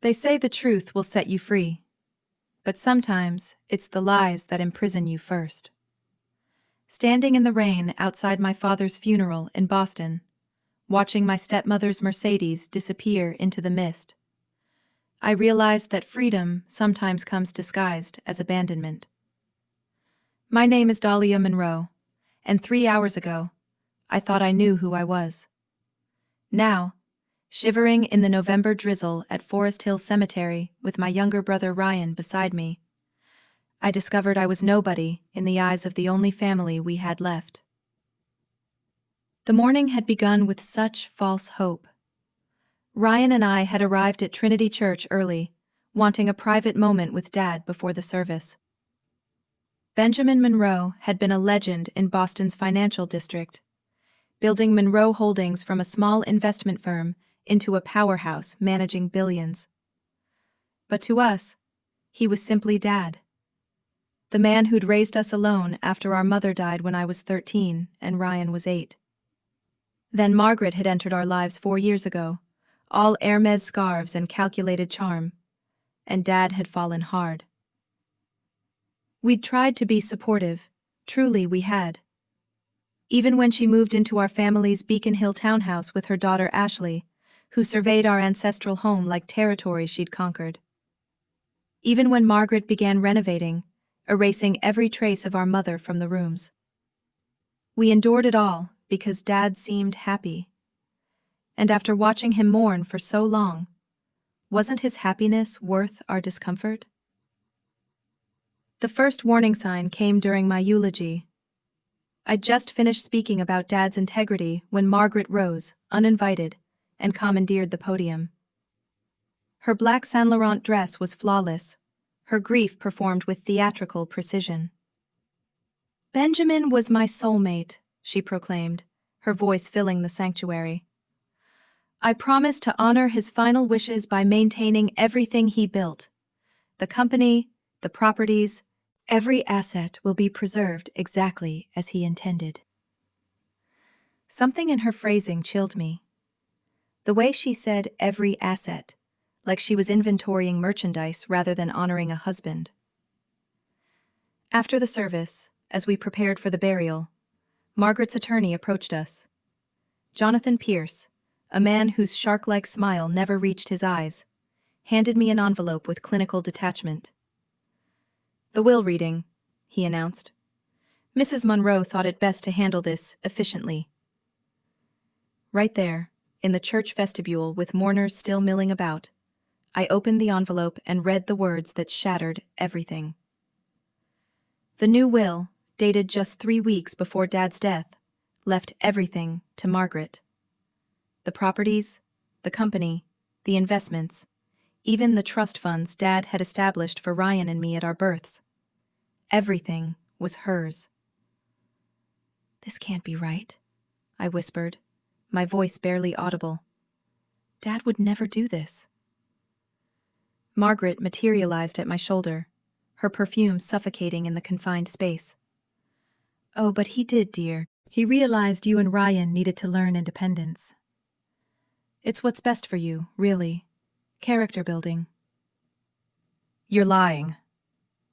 They say the truth will set you free, but sometimes it's the lies that imprison you first. Standing in the rain outside my father's funeral in Boston, watching my stepmother's Mercedes disappear into the mist, I realized that freedom sometimes comes disguised as abandonment. My name is Dahlia Monroe, and 3 hours ago, I thought I knew who I was. Now, shivering in the November drizzle at Forest Hill Cemetery with my younger brother Ryan beside me, I discovered I was nobody in the eyes of the only family we had left. The morning had begun with such false hope. Ryan and I had arrived at Trinity Church early, wanting a private moment with Dad before the service. Benjamin Monroe had been a legend in Boston's financial district, building Monroe Holdings from a small investment firm into a powerhouse managing billions. But to us, he was simply Dad. The man who'd raised us alone after our mother died when I was 13 and Ryan was 8. Then Margaret had entered our lives 4 years ago, all Hermes scarves and calculated charm, and Dad had fallen hard. We'd tried to be supportive, truly we had. Even when she moved into our family's Beacon Hill townhouse with her daughter Ashley, who surveyed our ancestral home like territory she'd conquered. Even when Margaret began renovating, erasing every trace of our mother from the rooms. We endured it all because Dad seemed happy. And after watching him mourn for so long, wasn't his happiness worth our discomfort? The first warning sign came during my eulogy. I'd just finished speaking about Dad's integrity when Margaret rose, uninvited, and commandeered the podium. Her black Saint Laurent dress was flawless, her grief performed with theatrical precision. "Benjamin was my soulmate," she proclaimed, her voice filling the sanctuary. "I promise to honor his final wishes by maintaining everything he built. The company, the properties, every asset will be preserved exactly as he intended." Something in her phrasing chilled me. The way she said every asset, like she was inventorying merchandise rather than honoring a husband. After the service, as we prepared for the burial, Margaret's attorney approached us. Jonathan Pierce, a man whose shark-like smile never reached his eyes, handed me an envelope with clinical detachment. "The will reading," he announced. "Mrs. Monroe thought it best to handle this efficiently." Right there, in the church vestibule with mourners still milling about, I opened the envelope and read the words that shattered everything. The new will, dated just 3 weeks before Dad's death, left everything to Margaret. The properties, the company, the investments, even the trust funds Dad had established for Ryan and me at our births. Everything was hers. "This can't be right," I whispered, my voice barely audible. "Dad would never do this." Margaret materialized at my shoulder, her perfume suffocating in the confined space. "Oh, but he did, dear. He realized you and Ryan needed to learn independence. It's what's best for you, really. Character building." "You're lying,"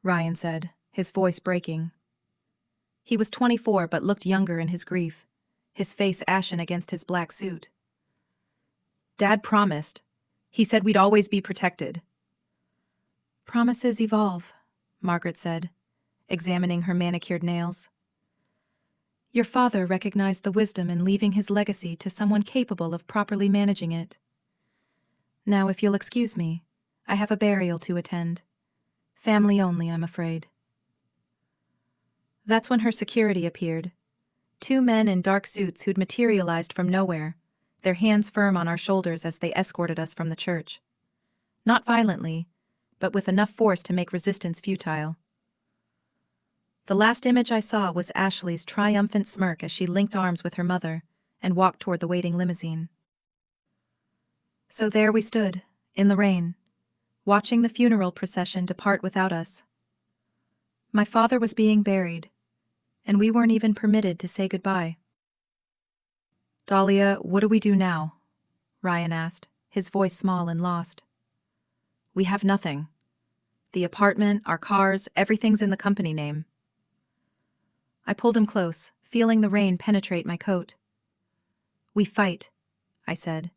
Ryan said, his voice breaking. He was 24 but looked younger in his grief, his face ashen against his black suit. "Dad promised. He said we'd always be protected." "Promises evolve," Margaret said, examining her manicured nails. "Your father recognized the wisdom in leaving his legacy to someone capable of properly managing it. Now, if you'll excuse me, I have a burial to attend. Family only, I'm afraid." That's when her security appeared. 2 men in dark suits who'd materialized from nowhere, their hands firm on our shoulders as they escorted us from the church. Not violently, but with enough force to make resistance futile. The last image I saw was Ashley's triumphant smirk as she linked arms with her mother and walked toward the waiting limousine. So there we stood, in the rain, watching the funeral procession depart without us. My father was being buried, and we weren't even permitted to say goodbye. "Dahlia, what do we do now?" Ryan asked, his voice small and lost. We have nothing. The apartment, our cars, everything's in the company name. I pulled him close, feeling the rain penetrate my coat. We fight, I said.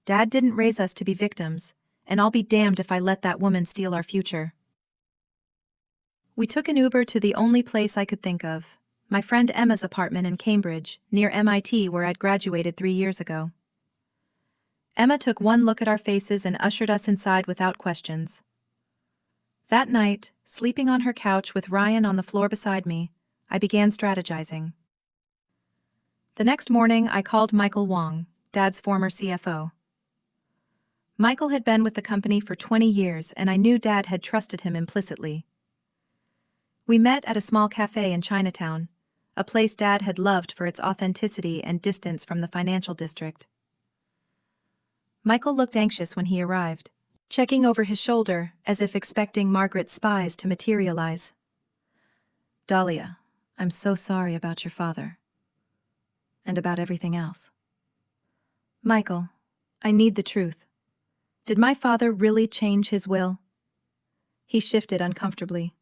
Dad didn't raise us to be victims, and I'll be damned if I let that woman steal our future. We took an Uber to the only place I could think of, my friend Emma's apartment in Cambridge, near MIT where I'd graduated 3 years ago. Emma took one look at our faces and ushered us inside without questions. That night, sleeping on her couch with Ryan on the floor beside me, I began strategizing. The next morning, I called Michael Wong, Dad's former CFO. Michael had been with the company for 20 years, and I knew Dad had trusted him implicitly. We met at a small cafe in Chinatown, a place Dad had loved for its authenticity and distance from the financial district. Michael looked anxious when he arrived, checking over his shoulder as if expecting Margaret's spies to materialize. Dahlia, I'm so sorry about your father. And about everything else. Michael, I need the truth. Did my father really change his will? He shifted uncomfortably.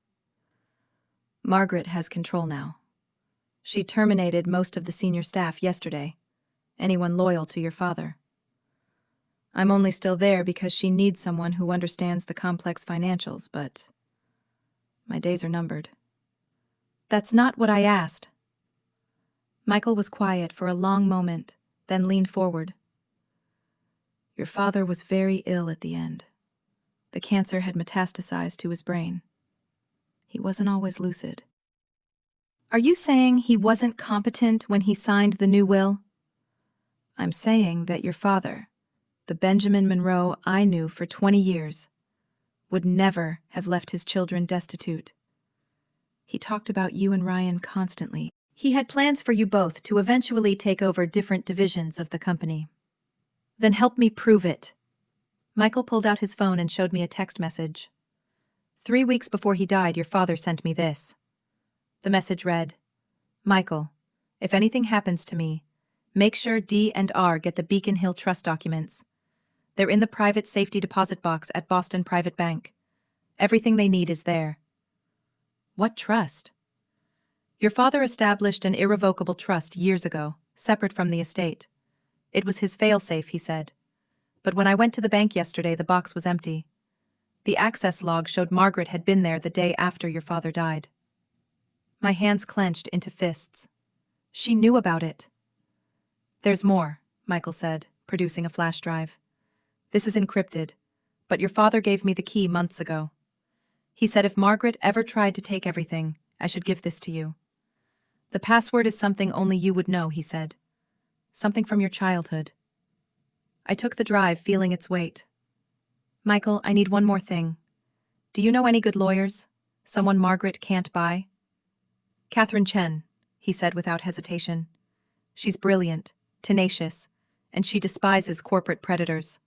Margaret has control now. She terminated most of the senior staff yesterday, anyone loyal to your father. I'm only still there because she needs someone who understands the complex financials, but my days are numbered. That's not what I asked. Michael was quiet for a long moment, then leaned forward. Your father was very ill at the end. The cancer had metastasized to his brain. He wasn't always lucid. Are you saying he wasn't competent when he signed the new will? I'm saying that your father, the Benjamin Monroe I knew for 20 years, would never have left his children destitute. He talked about you and Ryan constantly. He had plans for you both to eventually take over different divisions of the company. Then help me prove it. Michael pulled out his phone and showed me a text message. 3 weeks before he died, your father sent me this. The message read, Michael, if anything happens to me, make sure D&R get the Beacon Hill Trust documents. They're in the private safety deposit box at Boston Private Bank. Everything they need is there. What trust? Your father established an irrevocable trust years ago, separate from the estate. It was his failsafe, he said. But when I went to the bank yesterday, the box was empty. The access log showed Margaret had been there the day after your father died. My hands clenched into fists. She knew about it. There's more, Michael said, producing a flash drive. This is encrypted, but your father gave me the key months ago. He said if Margaret ever tried to take everything, I should give this to you. The password is something only you would know, he said. Something from your childhood. I took the drive, feeling its weight. Michael, I need one more thing. Do you know any good lawyers? Someone Margaret can't buy? Catherine Chen, he said without hesitation. She's brilliant, tenacious, and she despises corporate predators.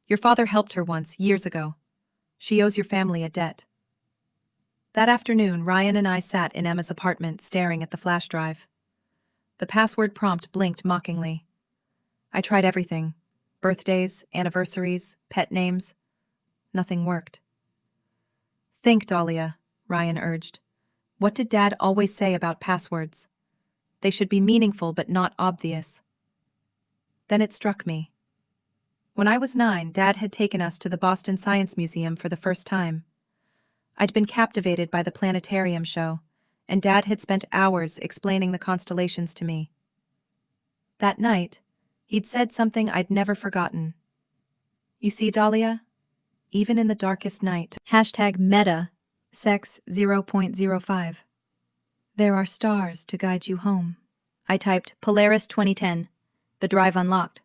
Your father helped her once, years ago. She owes your family a debt. That afternoon, Ryan and I sat in Emma's apartment staring at the flash drive. The password prompt blinked mockingly. I tried everything. Birthdays, anniversaries, pet names. Nothing worked. Think, Dahlia, Ryan urged. What did Dad always say about passwords? They should be meaningful but not obvious. Then it struck me. When I was 9, Dad had taken us to the Boston Science Museum for the first time. I'd been captivated by the planetarium show, and Dad had spent hours explaining the constellations to me. That night, he'd said something I'd never forgotten. You see, Dahlia? Even in the darkest night, #meta, sex 0.05. There are stars to guide you home. I typed Polaris 2010. The drive unlocked.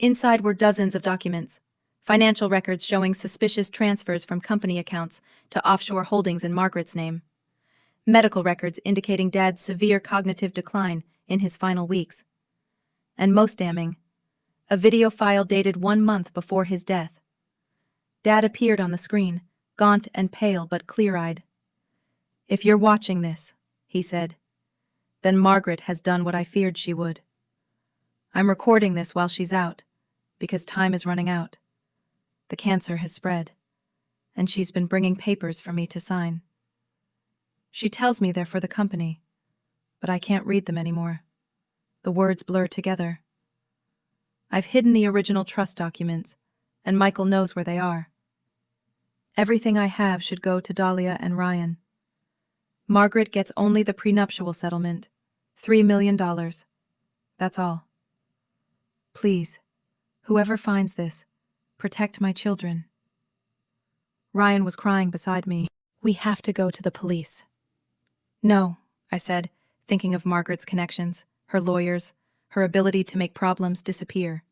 Inside were dozens of documents, financial records showing suspicious transfers from company accounts to offshore holdings in Margaret's name, medical records indicating Dad's severe cognitive decline in his final weeks, and most damning, a video file dated 1 month before his death. Dad appeared on the screen, gaunt and pale but clear-eyed. If you're watching this, he said, then Margaret has done what I feared she would. I'm recording this while she's out, because time is running out. The cancer has spread, and she's been bringing papers for me to sign. She tells me they're for the company, but I can't read them anymore. The words blur together. I've hidden the original trust documents, and Michael knows where they are. Everything I have should go to Dahlia and Ryan. Margaret gets only the prenuptial settlement, $3 million. That's all. Please, whoever finds this, protect my children. Ryan was crying beside me. We have to go to the police. No, I said, thinking of Margaret's connections, her lawyers, her ability to make problems disappear.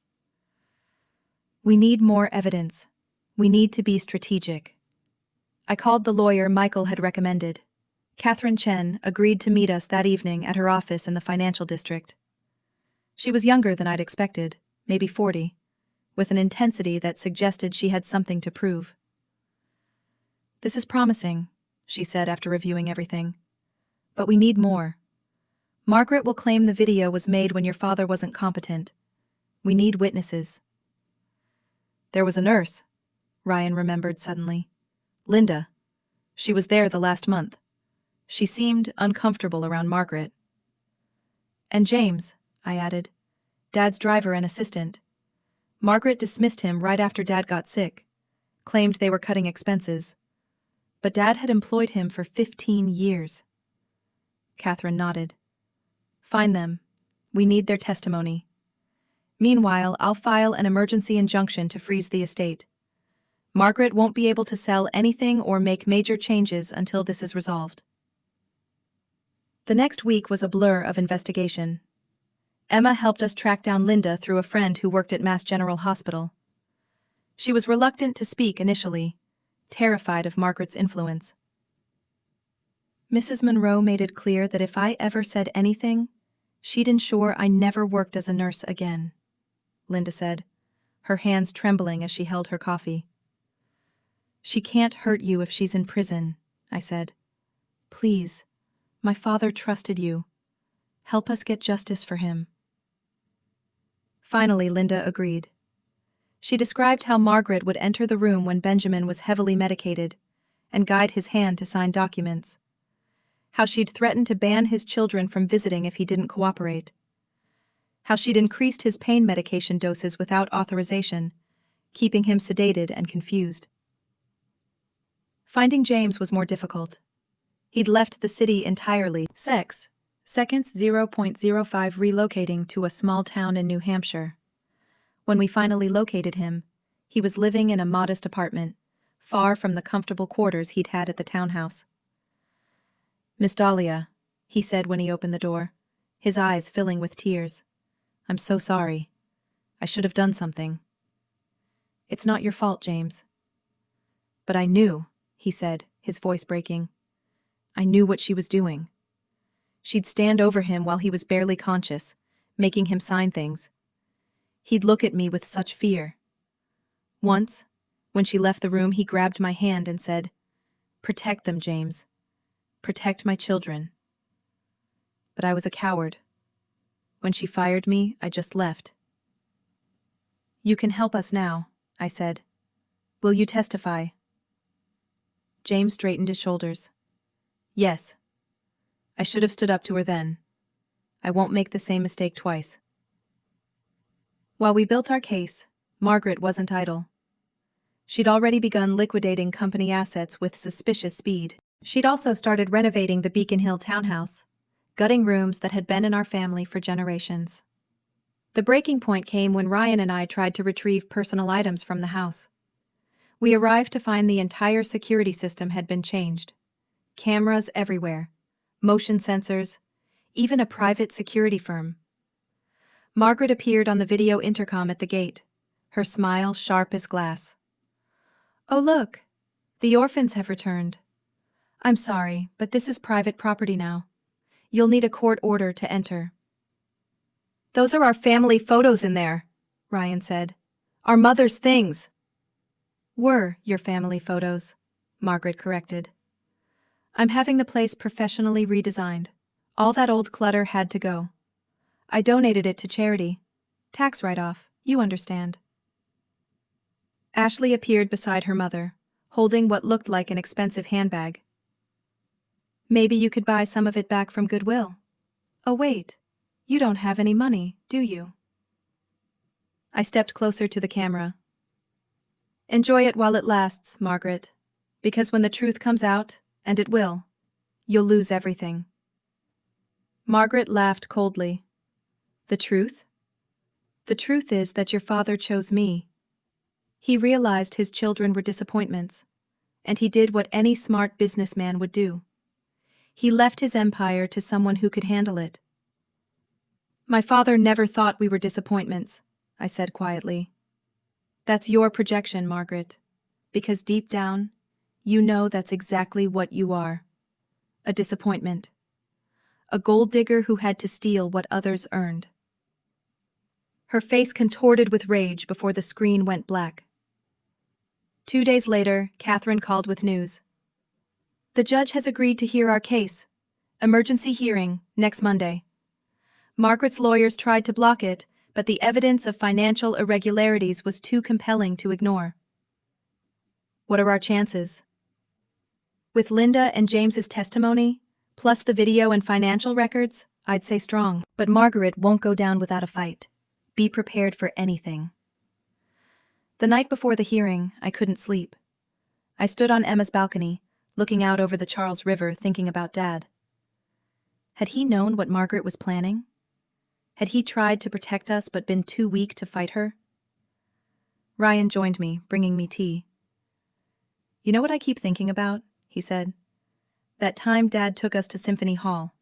We need more evidence. We need to be strategic. I called the lawyer Michael had recommended. Catherine Chen agreed to meet us that evening at her office in the financial district. She was younger than I'd expected, maybe 40, with an intensity that suggested she had something to prove. This is promising, she said after reviewing everything. But we need more. Margaret will claim the video was made when your father wasn't competent. We need witnesses. There was a nurse, Ryan remembered suddenly. Linda. She was there the last month. She seemed uncomfortable around Margaret. And James, I added. Dad's driver and assistant. Margaret dismissed him right after Dad got sick, claimed they were cutting expenses. But Dad had employed him for 15 years. Catherine nodded. Find them. We need their testimony. Meanwhile, I'll file an emergency injunction to freeze the estate. Margaret won't be able to sell anything or make major changes until this is resolved. The next week was a blur of investigation. Emma helped us track down Linda through a friend who worked at Mass General Hospital. She was reluctant to speak initially, terrified of Margaret's influence. Mrs. Monroe made it clear that if I ever said anything, she'd ensure I never worked as a nurse again, Linda said, her hands trembling as she held her coffee. She can't hurt you if she's in prison, I said. Please, my father trusted you. Help us get justice for him. Finally, Linda agreed. She described how Margaret would enter the room when Benjamin was heavily medicated and guide his hand to sign documents. How she'd threatened to ban his children from visiting if he didn't cooperate. How she'd increased his pain medication doses without authorization, keeping him sedated and confused. Finding James was more difficult. He'd left the city entirely. Seconds 0.05 relocating to a small town in New Hampshire. When we finally located him, he was living in a modest apartment, far from the comfortable quarters he'd had at the townhouse. Miss Dahlia, he said when he opened the door, his eyes filling with tears. I'm so sorry. I should have done something. It's not your fault, James. But I knew, he said, his voice breaking. I knew what she was doing. She'd stand over him while he was barely conscious, making him sign things. He'd look at me with such fear. Once, when she left the room, he grabbed my hand and said, Protect them, James. Protect my children. But I was a coward. When she fired me, I just left. You can help us now, I said. Will you testify? James straightened his shoulders. Yes. I should have stood up to her then. I won't make the same mistake twice. While we built our case, Margaret wasn't idle. She'd already begun liquidating company assets with suspicious speed. She'd also started renovating the Beacon Hill townhouse, gutting rooms that had been in our family for generations. The breaking point came when Ryan and I tried to retrieve personal items from the house. We arrived to find the entire security system had been changed. Cameras everywhere, motion sensors, even a private security firm. Margaret appeared on the video intercom at the gate, her smile sharp as glass. Oh look, the orphans have returned. I'm sorry, but this is private property now. You'll need a court order to enter. Those are our family photos in there, Ryan said. Our mother's things. Were your family photos, Margaret corrected. I'm having the place professionally redesigned. All that old clutter had to go. I donated it to charity. Tax write-off, you understand. Ashley appeared beside her mother, holding what looked like an expensive handbag. Maybe you could buy some of it back from Goodwill. Oh wait, you don't have any money, do you? I stepped closer to the camera. Enjoy it while it lasts, Margaret, because when the truth comes out, and it will, you'll lose everything. Margaret laughed coldly. The truth? The truth is that your father chose me. He realized his children were disappointments, and he did what any smart businessman would do. He left his empire to someone who could handle it. My father never thought we were disappointments, I said quietly. That's your projection, Margaret, because deep down, you know that's exactly what you are. A disappointment. A gold digger who had to steal what others earned. Her face contorted with rage before the screen went black. 2 days later, Catherine called with news. The judge has agreed to hear our case. Emergency hearing, next Monday. Margaret's lawyers tried to block it, but the evidence of financial irregularities was too compelling to ignore. What are our chances? With Linda and James's testimony, plus the video and financial records, I'd say strong. But Margaret won't go down without a fight. Be prepared for anything. The night before the hearing, I couldn't sleep. I stood on Emma's balcony, looking out over the Charles River, thinking about Dad. Had he known what Margaret was planning? Had he tried to protect us but been too weak to fight her? Ryan joined me, bringing me tea. You know what I keep thinking about? He said. That time Dad took us to Symphony Hall.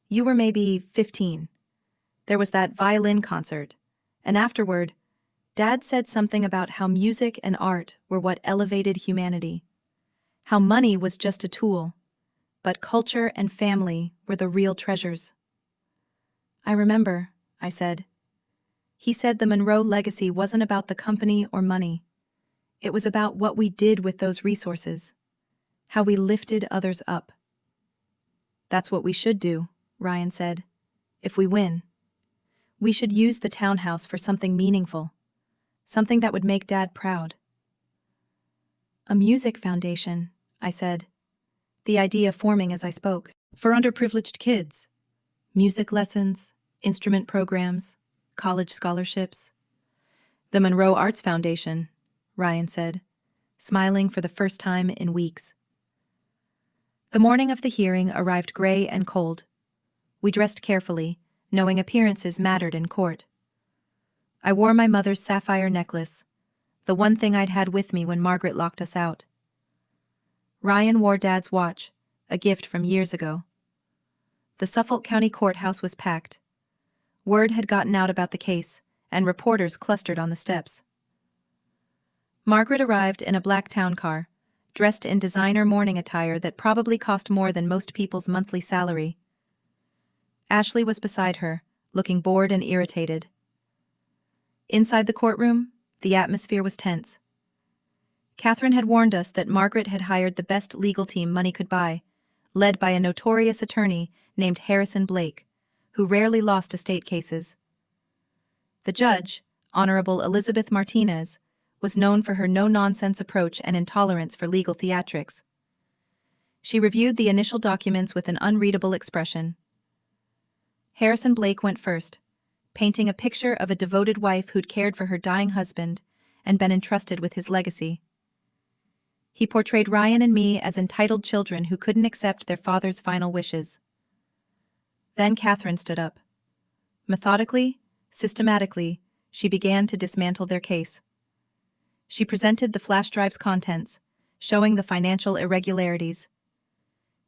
You were maybe 15. There was that violin concert, and afterward, Dad said something about how music and art were what elevated humanity. How money was just a tool, but culture and family were the real treasures. I remember, I said. He said the Monroe legacy wasn't about the company or money. It was about what we did with those resources, how we lifted others up. That's what we should do, Ryan said. If we win, we should use the townhouse for something meaningful, something that would make Dad proud. A music foundation, I said, the idea forming as I spoke. For underprivileged kids. Music lessons, instrument programs, college scholarships. The Monroe Arts Foundation, Ryan said, smiling for the first time in weeks. The morning of the hearing arrived gray and cold. We dressed carefully, knowing appearances mattered in court. I wore my mother's sapphire necklace, the one thing I'd had with me when Margaret locked us out. Ryan wore Dad's watch, a gift from years ago. The Suffolk County Courthouse was packed. Word had gotten out about the case, and reporters clustered on the steps. Margaret arrived in a black town car, dressed in designer morning attire that probably cost more than most people's monthly salary. Ashley was beside her, looking bored and irritated. Inside the courtroom, the atmosphere was tense. Catherine had warned us that Margaret had hired the best legal team money could buy, led by a notorious attorney named Harrison Blake, who rarely lost estate cases. The judge, Honorable Elizabeth Martinez, was known for her no-nonsense approach and intolerance for legal theatrics. She reviewed the initial documents with an unreadable expression. Harrison Blake went first, painting a picture of a devoted wife who'd cared for her dying husband and been entrusted with his legacy. He portrayed Ryan and me as entitled children who couldn't accept their father's final wishes. Then Catherine stood up. Methodically, systematically, she began to dismantle their case. She presented the flash drive's contents, showing the financial irregularities.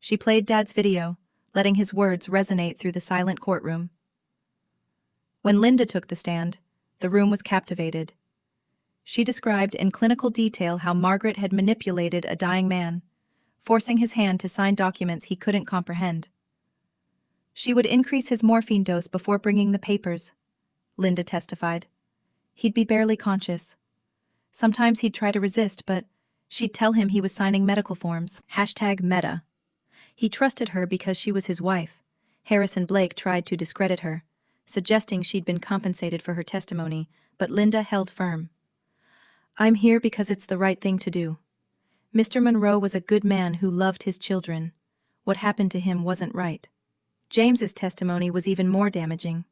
She played Dad's video, letting his words resonate through the silent courtroom. When Linda took the stand, the room was captivated. She described in clinical detail how Margaret had manipulated a dying man, forcing his hand to sign documents he couldn't comprehend. She would increase his morphine dose before bringing the papers, Linda testified. He'd be barely conscious. Sometimes he'd try to resist, but she'd tell him he was signing medical forms. #Meta. He trusted her because she was his wife. Harrison Blake tried to discredit her, suggesting she'd been compensated for her testimony, but Linda held firm. I'm here because it's the right thing to do. Mr. Monroe was a good man who loved his children. What happened to him wasn't right. James's testimony was even more damaging.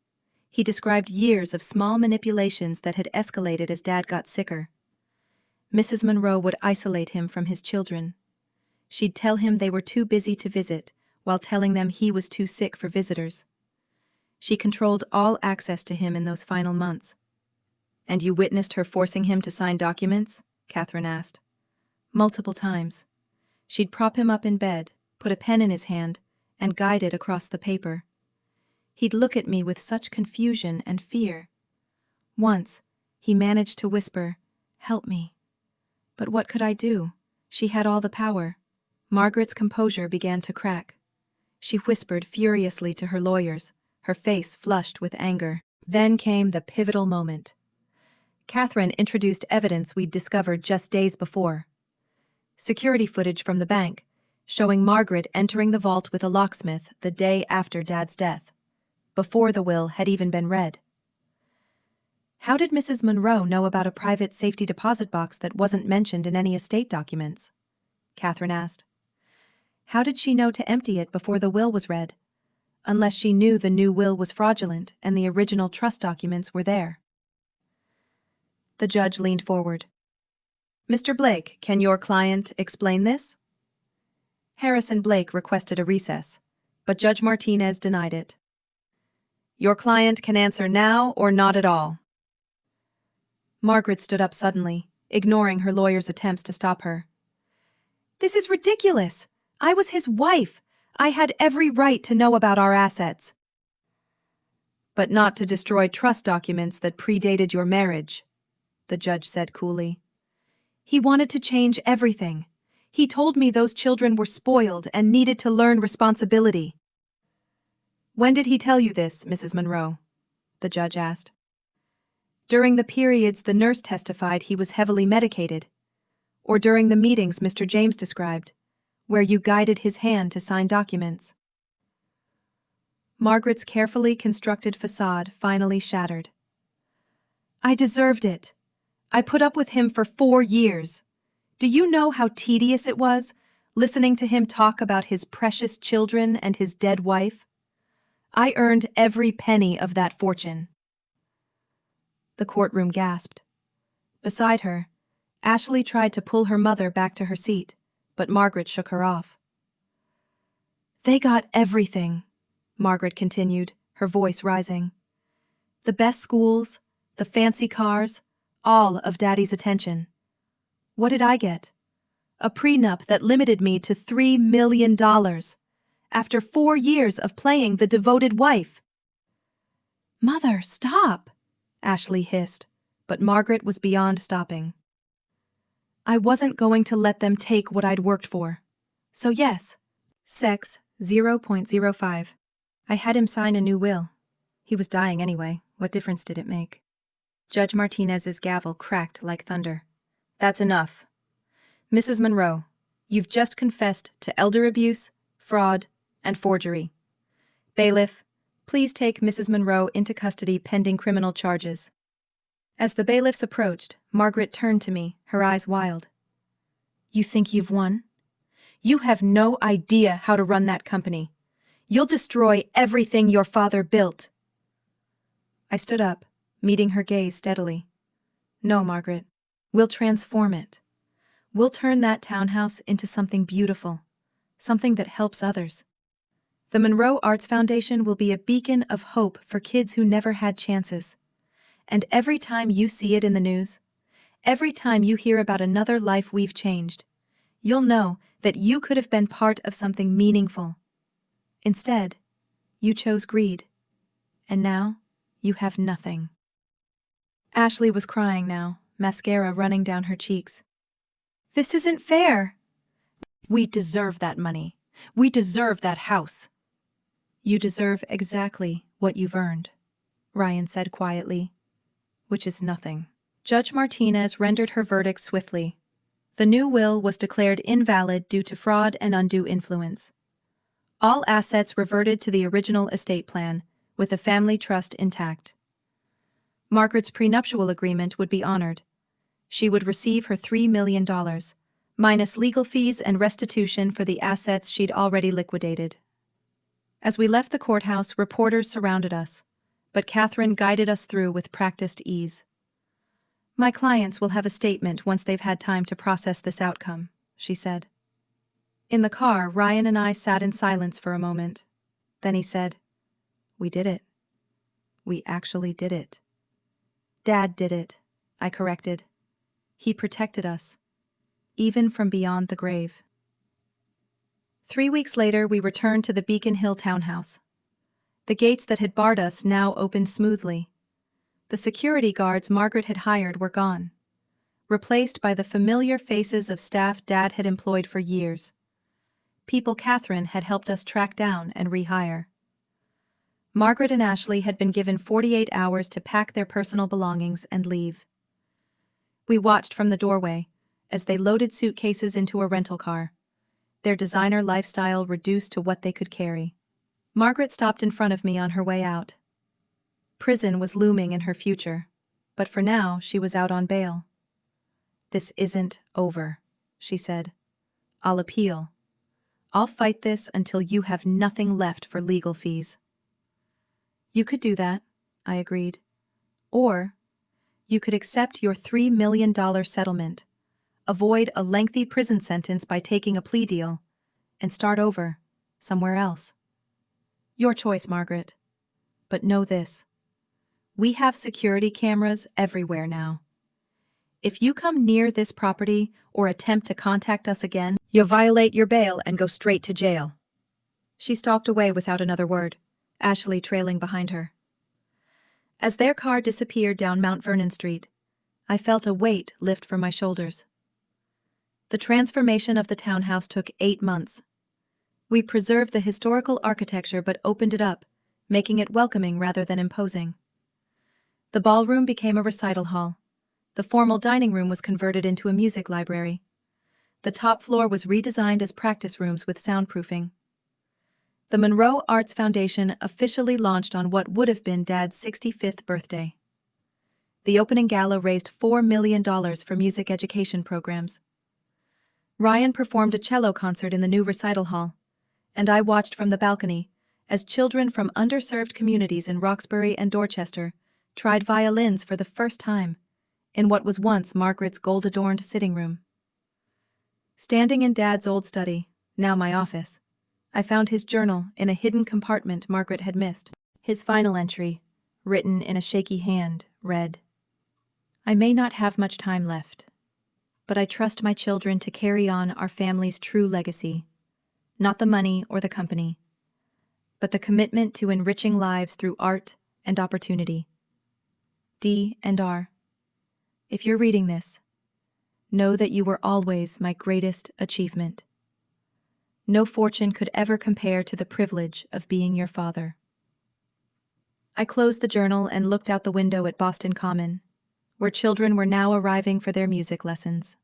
He described years of small manipulations that had escalated as Dad got sicker. Mrs. Monroe would isolate him from his children. She'd tell him they were too busy to visit, while telling them he was too sick for visitors. She controlled all access to him in those final months. "And you witnessed her forcing him to sign documents?" Catherine asked. "Multiple times. She'd prop him up in bed, put a pen in his hand, and guide it across the paper. He'd look at me with such confusion and fear. Once, he managed to whisper, 'Help me.' But what could I do? She had all the power." Margaret's composure began to crack. She whispered furiously to her lawyers, her face flushed with anger. Then came the pivotal moment. Catherine introduced evidence we'd discovered just days before. Security footage from the bank, showing Margaret entering the vault with a locksmith the day after Dad's death, before the will had even been read. "How did Mrs. Monroe know about a private safety deposit box that wasn't mentioned in any estate documents?" Catherine asked. "How did she know to empty it before the will was read? Unless she knew the new will was fraudulent and the original trust documents were there." The judge leaned forward. "Mr. Blake, can your client explain this?" Harrison Blake requested a recess, but Judge Martinez denied it. "Your client can answer now or not at all." Margaret stood up suddenly, ignoring her lawyer's attempts to stop her. "This is ridiculous! I was his wife! I had every right to know about our assets." "But not to destroy trust documents that predated your marriage," the judge said coolly. "He wanted to change everything. He told me those children were spoiled and needed to learn responsibility." "When did he tell you this, Mrs. Monroe?" the judge asked. "During the periods the nurse testified he was heavily medicated, or during the meetings Mr. James described, where you guided his hand to sign documents." Margaret's carefully constructed facade finally shattered. "I deserved it. I put up with him for 4 years. Do you know how tedious it was, listening to him talk about his precious children and his dead wife? I earned every penny of that fortune." The courtroom gasped. Beside her, Ashley tried to pull her mother back to her seat, but Margaret shook her off. "They got everything," Margaret continued, her voice rising. "The best schools, the fancy cars, all of Daddy's attention. What did I get? A prenup that limited me to $3 million, after 4 years of playing the devoted wife." "Mother, stop!" Ashley hissed, but Margaret was beyond stopping. "I wasn't going to let them take what I'd worked for. So yes, sex 0.05. I had him sign a new will. He was dying anyway. What difference did it make?" Judge Martinez's gavel cracked like thunder. "That's enough. Mrs. Monroe, you've just confessed to elder abuse, fraud, and forgery. Bailiff, please take Mrs. Monroe into custody pending criminal charges." As the bailiffs approached, Margaret turned to me, her eyes wild. "You think you've won? You have no idea how to run that company. You'll destroy everything your father built." I stood up, meeting her gaze steadily. "No, Margaret. We'll transform it. We'll turn that townhouse into something beautiful, something that helps others. The Monroe Arts Foundation will be a beacon of hope for kids who never had chances. And every time you see it in the news, every time you hear about another life we've changed, you'll know that you could have been part of something meaningful. Instead, you chose greed. And now, you have nothing." Ashley was crying now, mascara running down her cheeks. "This isn't fair." "We deserve that money. We deserve that house." "You deserve exactly what you've earned," Ryan said quietly. "Which is nothing." Judge Martinez rendered her verdict swiftly. The new will was declared invalid due to fraud and undue influence. All assets reverted to the original estate plan, with the family trust intact. Margaret's prenuptial agreement would be honored, she would receive her $3 million, minus legal fees and restitution for the assets she'd already liquidated. As we left the courthouse, reporters surrounded us, but Catherine guided us through with practiced ease. "My clients will have a statement once they've had time to process this outcome," she said. In the car, Ryan and I sat in silence for a moment. Then he said, "We did it. We actually did it." "Dad did it," I corrected. "He protected us, even from beyond the grave." 3 weeks later, we returned to the Beacon Hill townhouse. The gates that had barred us now opened smoothly. The security guards Margaret had hired were gone, replaced by the familiar faces of staff Dad had employed for years. People Catherine had helped us track down and rehire. Margaret and Ashley had been given 48 hours to pack their personal belongings and leave. We watched from the doorway as they loaded suitcases into a rental car, their designer lifestyle reduced to what they could carry. Margaret stopped in front of me on her way out. Prison was looming in her future, but for now she was out on bail. "This isn't over," she said. "I'll appeal. I'll fight this until you have nothing left for legal fees." "You could do that," I agreed. "Or you could accept your $3 million settlement, avoid a lengthy prison sentence by taking a plea deal, and start over, somewhere else. Your choice, Margaret. But know this. We have security cameras everywhere now. If you come near this property or attempt to contact us again, you'll violate your bail and go straight to jail." She stalked away without another word, Ashley trailing behind her. As their car disappeared down Mount Vernon Street, I felt a weight lift from my shoulders. The transformation of the townhouse took 8 months. We preserved the historical architecture but opened it up, making it welcoming rather than imposing. The ballroom became a recital hall. The formal dining room was converted into a music library. The top floor was redesigned as practice rooms with soundproofing. The Monroe Arts Foundation officially launched on what would have been Dad's 65th birthday. The opening gala raised $4 million for music education programs. Ryan performed a cello concert in the new recital hall, and I watched from the balcony as children from underserved communities in Roxbury and Dorchester tried violins for the first time in what was once Margaret's gold-adorned sitting room. Standing in Dad's old study, now my office, I found his journal in a hidden compartment Margaret had missed. His final entry, written in a shaky hand, read, "I may not have much time left, but I trust my children to carry on our family's true legacy, not the money or the company, but the commitment to enriching lives through art and opportunity. D&R. If you're reading this, know that you were always my greatest achievement. No fortune could ever compare to the privilege of being your father." I closed the journal and looked out the window at Boston Common, where children were now arriving for their music lessons.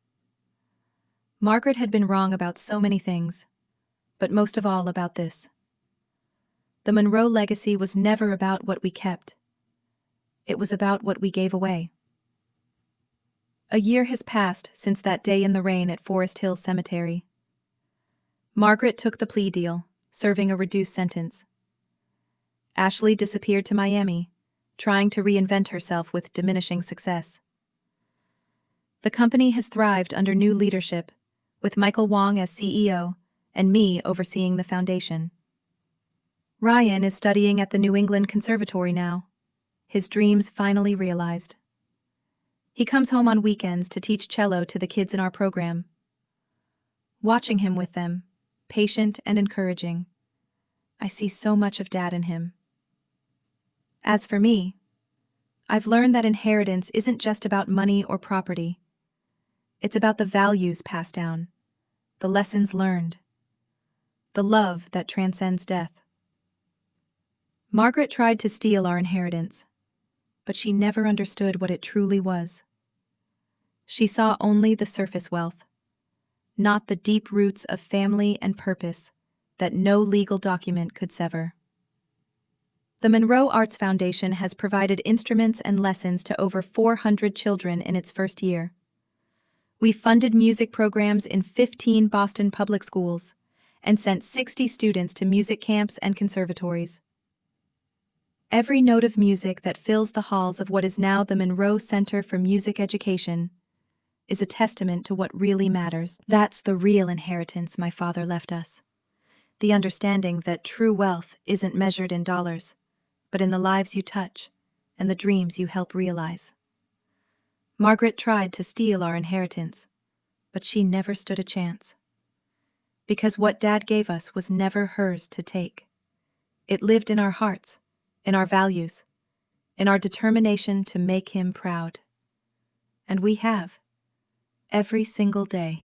Margaret had been wrong about so many things, but most of all about this. The Monroe legacy was never about what we kept. It was about what we gave away. A year has passed since that day in the rain at Forest Hills Cemetery. Margaret took the plea deal, serving a reduced sentence. Ashley disappeared to Miami, trying to reinvent herself with diminishing success. The company has thrived under new leadership, with Michael Wong as CEO and me overseeing the foundation. Ryan is studying at the New England Conservatory now, his dreams finally realized. He comes home on weekends to teach cello to the kids in our program. Watching him with them, patient and encouraging, I see so much of Dad in him. As for me, I've learned that inheritance isn't just about money or property. It's about the values passed down, the lessons learned, the love that transcends death. Margaret tried to steal our inheritance, but she never understood what it truly was. She saw only the surface wealth, not the deep roots of family and purpose that no legal document could sever. The Monroe Arts Foundation has provided instruments and lessons to over 400 children in its first year, We funded music programs in 15 Boston public schools and sent 60 students to music camps and conservatories. Every note of music that fills the halls of what is now the Monroe Center for Music Education is a testament to what really matters. That's the real inheritance my father left us. The understanding that true wealth isn't measured in dollars, but in the lives you touch and the dreams you help realize. Margaret tried to steal our inheritance, but she never stood a chance. Because what Dad gave us was never hers to take. It lived in our hearts, in our values, in our determination to make him proud. And we have, every single day.